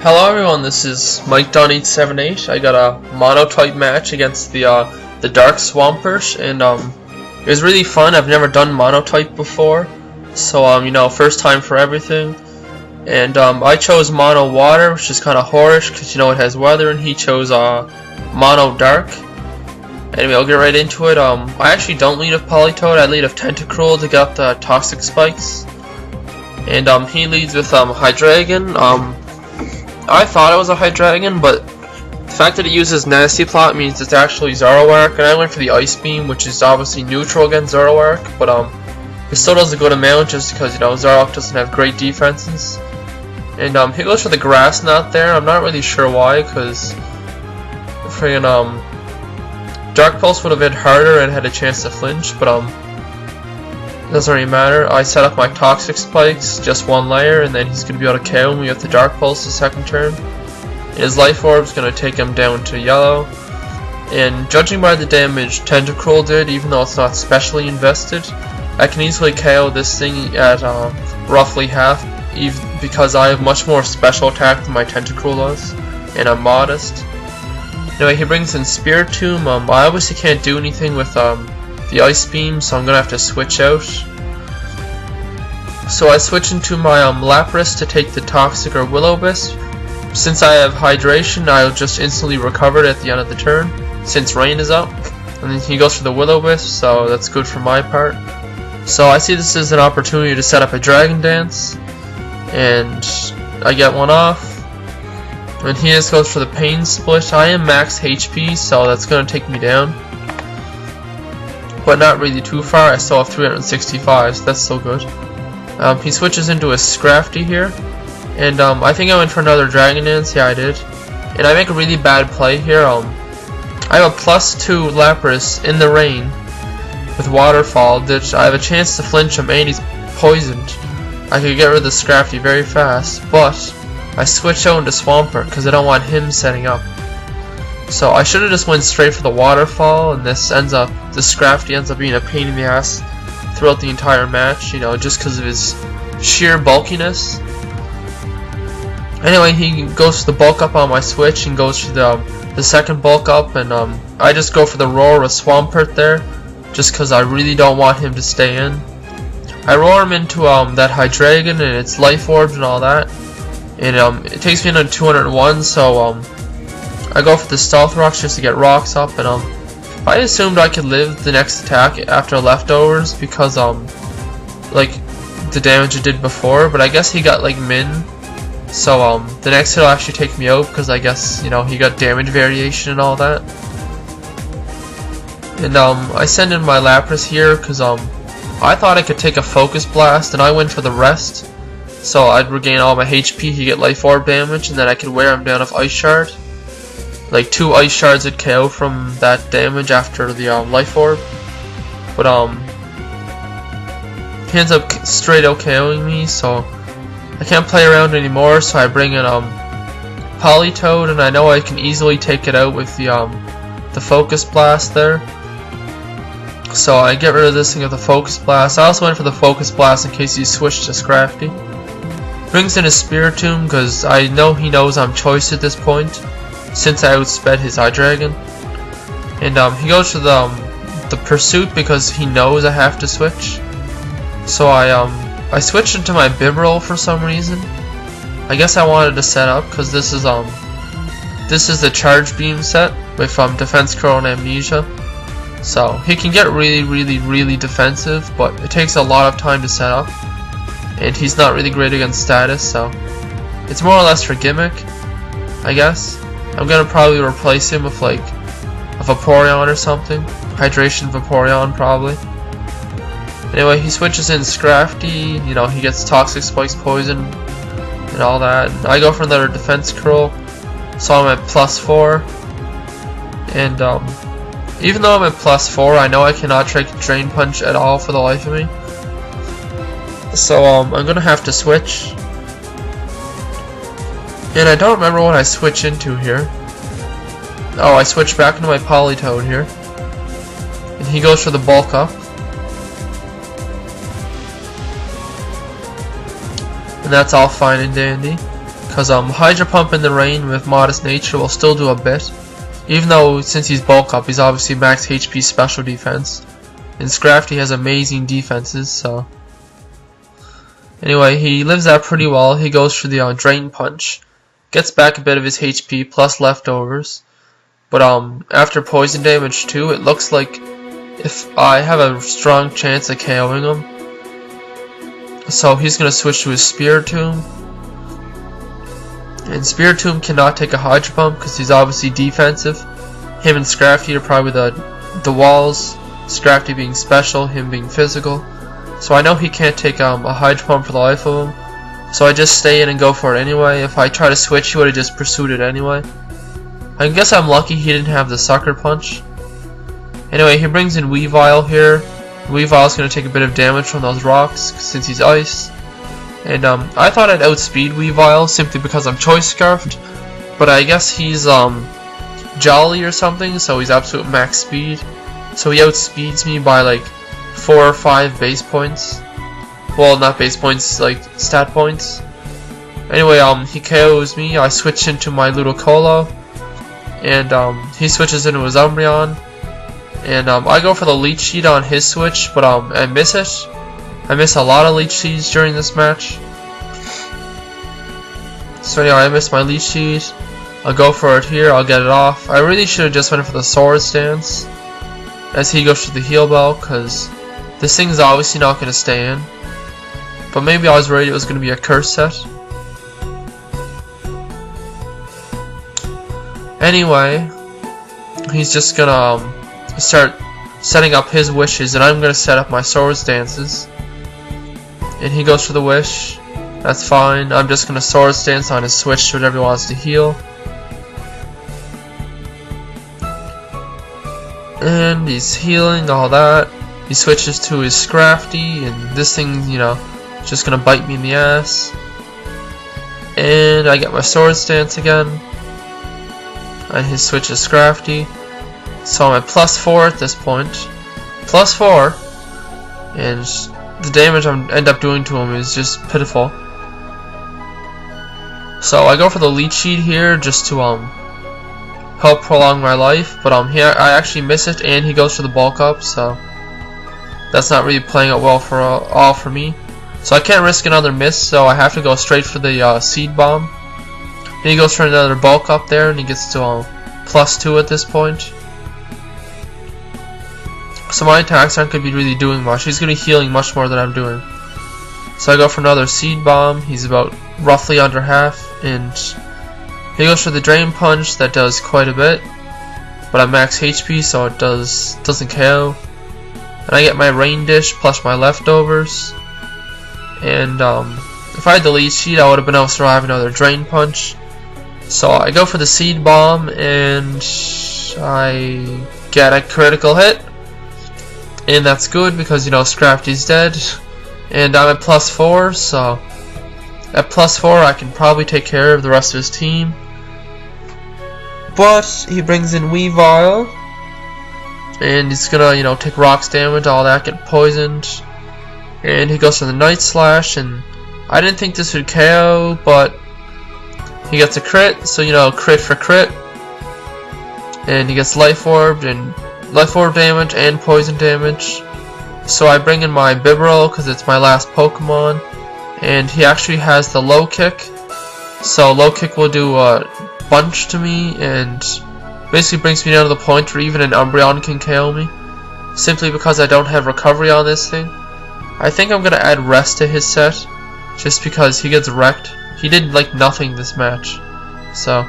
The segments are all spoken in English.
Hello everyone, this is Mike Dunn 878. I got a mono type match against the TheDarkSwampert, and it was really fun. I've never done mono type before, so you know, first time for everything. And I chose mono water, which is kind of whoreish because you know it has weather, and he chose mono dark. Anyway, I'll get right into it. I actually don't lead of Polytoad. I lead of Tentacruel to get up the toxic spikes, and he leads with Hydreigon. I thought it was a Hydreigon, but the fact that it uses Nasty Plot means it's actually Zoroark, and I went for the Ice Beam, which is obviously neutral against Zoroark, but it still does a good amount just because, you know, Zoroark doesn't have great defenses. And he goes for the Grass Knot there. I'm not really sure why, because friggin' Dark Pulse would have hit harder and had a chance to flinch, but it doesn't really matter. I set up my Toxic Spikes, just one layer, and then he's going to be able to KO me with the Dark Pulse the second turn. And his Life Orb is going to take him down to yellow. And judging by the damage Tentacruel did, even though it's not specially invested, I can easily KO this thing at roughly half, even because I have much more special attack than my Tentacruel does, and I'm modest. Anyway, he brings in Spiritomb. I obviously can't do anything with the Ice Beam, so I'm gonna have to switch out. So I switch into my Lapras to take the Toxic or Will-O-Wisp. Since I have Hydration, I'll just instantly recover it at the end of the turn, since Rain is up. And then he goes for the Will-O-Wisp, so that's good for my part. So I see this as an opportunity to set up a Dragon Dance, and I get one off. And he just goes for the Pain Split. I am max HP, so that's gonna take me down, but not really too far. I still have 365, so that's still good. He switches into a Scrafty here, and I think I went for another Dragon Dance. Yeah, I did. And I make a really bad play here. I have a +2 Lapras in the rain with Waterfall, that I have a chance to flinch him, and he's poisoned. I could get rid of the Scrafty very fast, but I switch out into Swampert because I don't want him setting up. So I should have just went straight for the Waterfall, and the Scrafty ends up being a pain in the ass throughout the entire match, you know, just because of his sheer bulkiness. Anyway, he goes for the bulk up on my switch and goes for the second bulk up, and I just go for the Roar with Swampert there, just because I really don't want him to stay in. I roar him into that Hydreigon and its Life Orbs and all that, and it takes me into 201, so I go for the Stealth Rocks just to get rocks up, and I assumed I could live the next attack after Leftovers because like the damage it did before, but I guess he got like min, so the next hit will actually take me out because I guess, you know, he got damage variation and all that. And I send in my Lapras here because I thought I could take a Focus Blast, and I went for the rest, so I'd regain all my HP, he get Life Orb damage, and then I could wear him down with Ice Shard. Like 2 Ice Shards would KO from that damage after the Life Orb, but he ends up straight out KOing me, so I can't play around anymore. So I bring in Polytoad, and I know I can easily take it out with the Focus Blast there. So I get rid of this thing with the Focus Blast. I also went for the Focus Blast in case he switched to Scrafty. Brings in his Spiritomb because I know he knows I'm choice at this point, since I outsped his Hydreigon. And he goes for the Pursuit because he knows I have to switch. So I switched into my Bibarel for some reason. I guess I wanted to set up because this is the Charge Beam set with Defense Curl and Amnesia. So he can get really defensive, but it takes a lot of time to set up, and he's not really great against status, so it's more or less for gimmick, I guess. I'm gonna probably replace him with like a Vaporeon or something. Hydration Vaporeon probably. Anyway, he switches in Scrafty, you know, he gets Toxic Spikes, Poison, and all that. And I go for another Defense Curl, so I'm at +4. And even though I'm at +4, I know I cannot take Drain Punch at all for the life of me. So I'm gonna have to switch. And I don't remember what I switch into here. Oh, I switch back into my Polytoad here. And he goes for the bulk up. And that's all fine and dandy, Because Hydro Pump in the rain with Modest Nature will still do a bit. Even though, since he's bulk up, he's obviously max HP special defense. And Scrafty has amazing defenses, so... Anyway, he lives that pretty well. He goes for the Drain Punch. Gets back a bit of his HP plus leftovers. But after poison damage too, it looks like if I have a strong chance of KOing him. So he's going to switch to his Spiritomb. And Spiritomb cannot take a Hydro Pump because he's obviously defensive. Him and Scrafty are probably the walls. Scrafty being special, him being physical. So I know he can't take a Hydro Pump for the life of him. So I just stay in and go for it anyway. If I try to switch, he would have just pursued it anyway. I guess I'm lucky he didn't have the Sucker Punch. Anyway, he brings in Weavile here. Weavile's going to take a bit of damage from those rocks since he's ice. And I thought I'd outspeed Weavile simply because I'm Choice Scarfed, but I guess he's Jolly or something, so he's absolute max speed. So he outspeeds me by like 4 or 5 base points. Well, not base points, like stat points. Anyway, he KOs me. I switch into my Ludicolo, and he switches into his Umbreon. And I go for the Leech Seed on his switch, but I miss it. I miss a lot of Leech Seeds during this match. So anyway, I miss my Leech Seed. I'll go for it here, I'll get it off. I really should have just went for the Swords Dance as he goes to the Heal Bell, because this thing's obviously not going to stay in. But maybe I was worried it was going to be a curse set. Anyway, he's just going to start setting up his wishes, and I'm going to set up my Swords Dances. And he goes for the wish. That's fine. I'm just going to Swords Dance on his switch to whatever he wants to heal. And he's healing, all that. He switches to his Scrafty, and this thing, you know, is just going to bite me in the ass. And I get my Swords Dance again. And his switch is Scrafty. So I'm at +4 at this point. +4. And the damage I end up doing to him is just pitiful. So I go for the Leech Seed here just to help prolong my life, but here I actually miss it, and he goes for the bulk up, so that's not really playing out well for all for me. So I can't risk another miss, so I have to go straight for the Seed Bomb. And he goes for another bulk up there, and he gets to +2 at this point. So my attacks aren't going to be really doing much. He's going to be healing much more than I'm doing. So I go for another Seed Bomb. He's about roughly under half, and he goes for the Drain Punch. That does quite a bit, but I'm max HP, so it doesn't KO. And I get my Rain Dish plus my leftovers. And if I had the Leech Seed, I would have been able to survive another Drain Punch. So I go for the Seed Bomb, and I get a critical hit. And that's good because, you know, Scrafty's dead. And I'm at +4, so at +4 I can probably take care of the rest of his team. But he brings in Weavile, and he's gonna, you know, take rocks damage, all that, get poisoned. And he goes for the Night Slash, and I didn't think this would KO, but he gets a crit, so, you know, crit for crit. And he gets Life Orb, and Life Orb damage and poison damage. So I bring in my Bibarel because it's my last Pokemon, and he actually has the Low Kick. So Low Kick will do a bunch to me, and basically brings me down to the point where even an Umbreon can KO me, simply because I don't have recovery on this thing. I think I'm gonna add Rest to his set, just because he gets wrecked. He did like nothing this match, so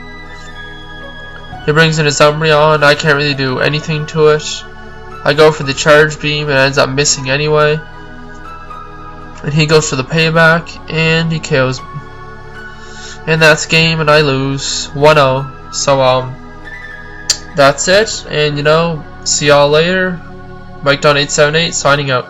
he brings in his Umbreon. I can't really do anything to it. I go for the Charge Beam, and it ends up missing anyway. And he goes for the Payback, and he KOs me. And that's game, and I lose 1-0. So that's it. And you know, see y'all later. Mike Don 878 signing out.